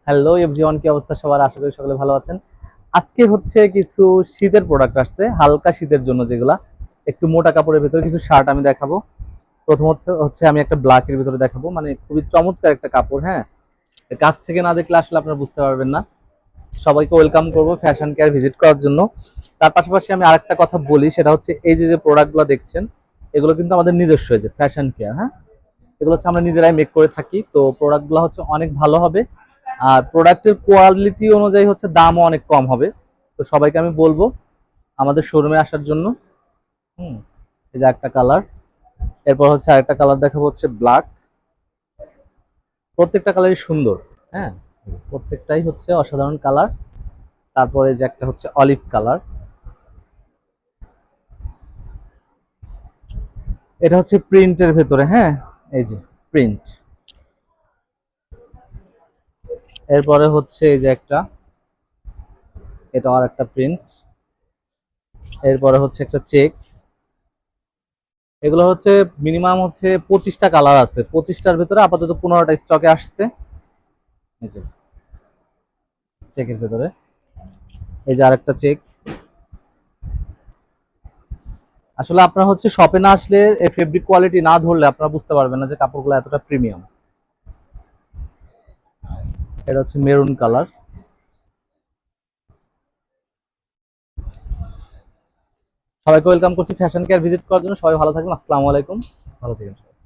Hello everyone, কি অবস্থা সবার? আশা করি সকলে ভালো আছেন। আজকে হচ্ছে কিছু শীতের প্রোডাক্ট আসছে, হালকা শীতের জন্য, যেগুলা একটু মোটা কাপড়ের ভিতরে কিছু শার্ট আমি দেখাবো। প্রথম হচ্ছে আমি একটা ব্ল্যাকের ভিতরে দেখাবো, মানে খুবই চমৎকার একটা কাপড়। হ্যাঁ, কাছ থেকে না দেখলে আসলে আপনারা বুঝতে পারবেন না। সবাইকে ওয়েলকাম করবো ফ্যাশন কেয়ার ভিজিট করার জন্য। তার পাশাপাশি আমি আরেকটা কথা বলি, সেটা হচ্ছে এই যে যে প্রোডাক্টগুলো দেখছেন, এগুলো কিন্তু আমাদের নিজস্ব, যে ফ্যাশন কেয়ার। হ্যাঁ, এগুলো হচ্ছে আমরা নিজেরাই মেক করে থাকি, তো প্রোডাক্টগুলো হচ্ছে অনেক ভালো হবে। আর প্রোডাক্টের কোয়ালিটি অনুযায়ী হচ্ছে দামও অনেক কম হবে। তো সবাইকে আমি বলবো আমাদের শোরুমে আসার জন্য। হুম, এই যে একটা কালার, এরপর হচ্ছে আরেকটা কালার দেখাবো, হচ্ছে ব্ল্যাক। প্রত্যেকটা কালারই সুন্দর। হ্যাঁ, প্রত্যেকটাই হচ্ছে অসাধারণ কালার। তারপরে যে একটা হচ্ছে অলিভ কালার, এটা হচ্ছে প্রিন্টের ভেতরে। হ্যাঁ, এই যে প্রিন্ট। এরপরে হচ্ছে এই যে একটা, এটা আর একটা প্রিন্ট। এরপরে হচ্ছে একটা চেক। এগুলো হচ্ছে মিনিমাম হচ্ছে 25টা কালার আছে, 25টার ভেতরে আপাতত 15টা স্টকে আসছে। এই যে চেকের ভেতরে, এই যে আরেকটা চেক। আসলে আপনার হচ্ছে শপে না আসলে এই ফেব্রিক কোয়ালিটি না ধরলে আপনারা বুঝতে পারবেন না যে কাপড়গুলো এতটা প্রিমিয়াম। এটা হচ্ছে মেরুন কালার। সবাইকে ওয়েলকাম করছি ফ্যাশন কেয়ার ভিজিট করার জন্য। সবাই ভালো থাকবেন। আসসালামু আলাইকুম। ভালো থাকবেন।